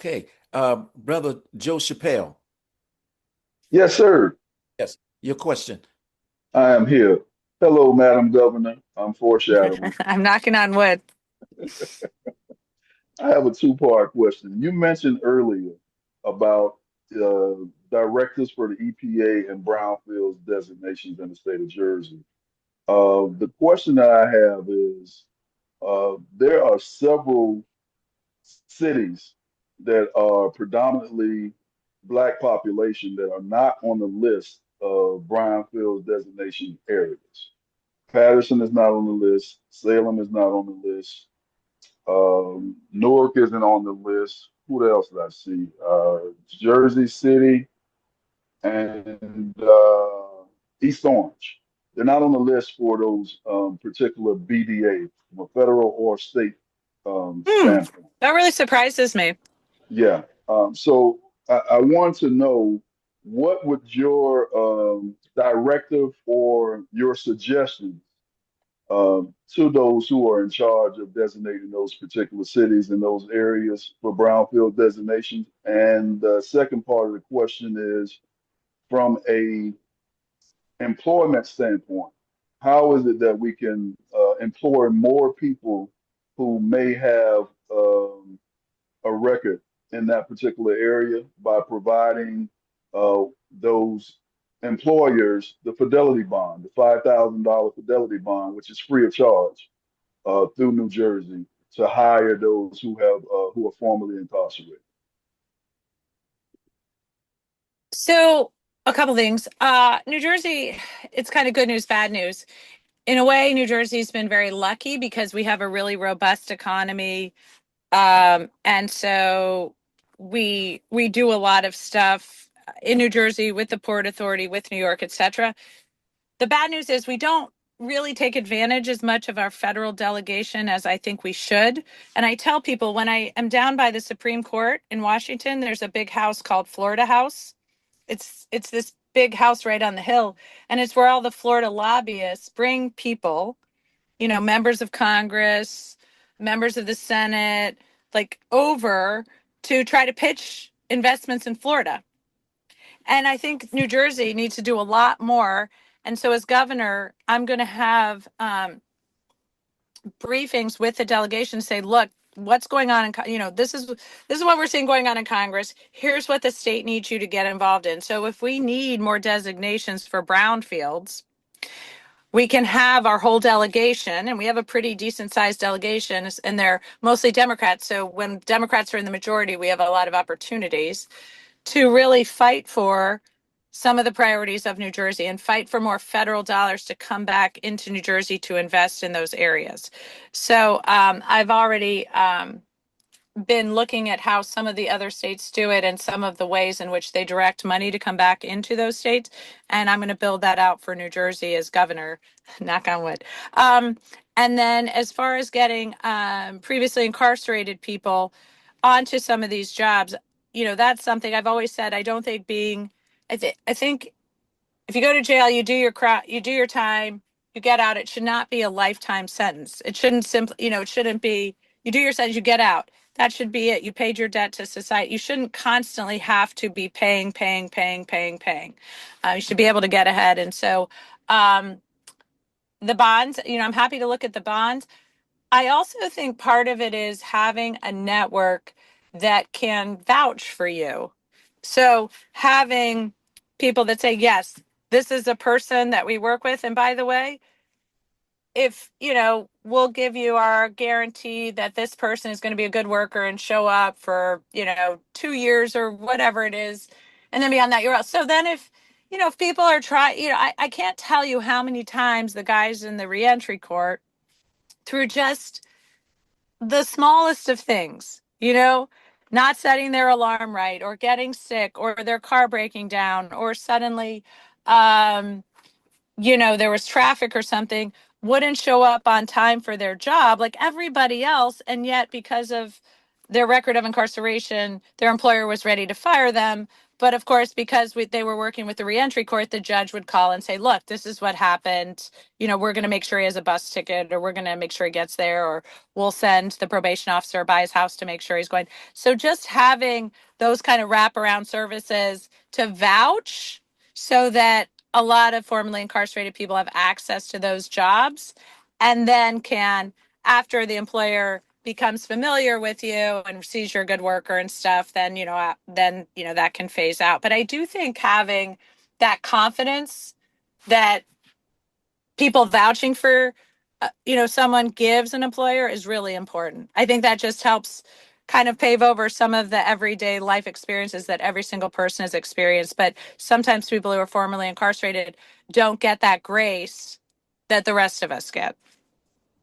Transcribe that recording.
Okay. Brother Joe Chappelle. Yes, sir. Yes, your question. I am here. Hello, Madam Governor. I'm foreshadowing. I'm knocking on wood. I have a two-part question. You mentioned earlier about directives for the EPA and Brownfields designations in the state of Jersey. The question that I have is there are several cities that are predominantly black population that are not on the list of Brownfields designation areas. Patterson is not on the list. Salem is not on the list. Newark isn't on the list. Who else did I see? Jersey City and East Orange. They're not on the list for those particular BDA from a federal or state Hmm, standpoint. that really surprises me. Yeah. So I want to know what would your directive or your suggestions to those who are in charge of designating those particular cities and those areas for brownfield designations. And the second part of the question is from a employment standpoint, how is it that we can employ more people who may have a record in that particular area by providing uh, those employers the fidelity bond, the $5,000 fidelity bond, which is free of charge through New Jersey to hire those who are formerly incarcerated. So, a couple things. New Jersey, it's kind of good news, bad news. In a way, New Jersey's been very lucky because we have a really robust economy. And so we do a lot of stuff in New Jersey with the Port Authority, with New York, etc. The bad news is we don't really take advantage as much of our federal delegation as I think we should. And I tell people when I am down by the Supreme Court in Washington, there's a big house called Florida House. It's this big house right on the hill, and it's where all the Florida lobbyists bring people, members of Congress, members of the Senate, like over to try to pitch investments in Florida. And I think New Jersey needs to do a lot more. And so, as governor, I'm going to have briefings with the delegation to say, look, what's going on this is what we're seeing going on in Congress. Here's what the state needs you to get involved in. So if we need more designations for brownfields, we can have our whole delegation, and we have a pretty decent sized delegation, and they're mostly Democrats. So when Democrats are in the majority, we have a lot of opportunities to really fight for some of the priorities of New Jersey and fight for more federal dollars to come back into New Jersey to invest in those areas. So I've already been looking at how some of the other states do it and some of the ways in which they direct money to come back into those states. And I'm going to build that out for New Jersey as governor, knock on wood. And then as far as getting previously incarcerated people onto some of these jobs, that's something I've always said. I don't think I think if you go to jail, you do your time, you get out. It should not be a lifetime sentence. It shouldn't it shouldn't be you do your sentence, you get out. That should be it. You paid your debt to society. You shouldn't constantly have to be paying. You should be able to get ahead. And so the bonds, I'm happy to look at the bonds. I also think part of it is having a network that can vouch for you. So having people that say, yes, this is a person that we work with. And by the way, if, we'll give you our guarantee that this person is going to be a good worker and show up for, 2 years or whatever it is. And then beyond that, you're out. So then if people are trying, I can't tell you how many times the guys in the reentry court through just the smallest of things, not setting their alarm right or getting sick or their car breaking down or suddenly, there was traffic or something, wouldn't show up on time for their job like everybody else. And yet, because of their record of incarceration, their employer was ready to fire them. But of course, because they were working with the reentry court, the judge would call and say, look, this is what happened. We're going to make sure he has a bus ticket, or we're going to make sure he gets there, or we'll send the probation officer by his house to make sure he's going. So just having those kind of wraparound services to vouch so that a lot of formerly incarcerated people have access to those jobs, and then can, after the employer becomes familiar with you and sees you're a good worker and stuff, then that can phase out. But I do think having that confidence that people vouching for someone gives an employer is really important. I think that just helps kind of pave over some of the everyday life experiences that every single person has experienced. But sometimes people who are formerly incarcerated don't get that grace that the rest of us get.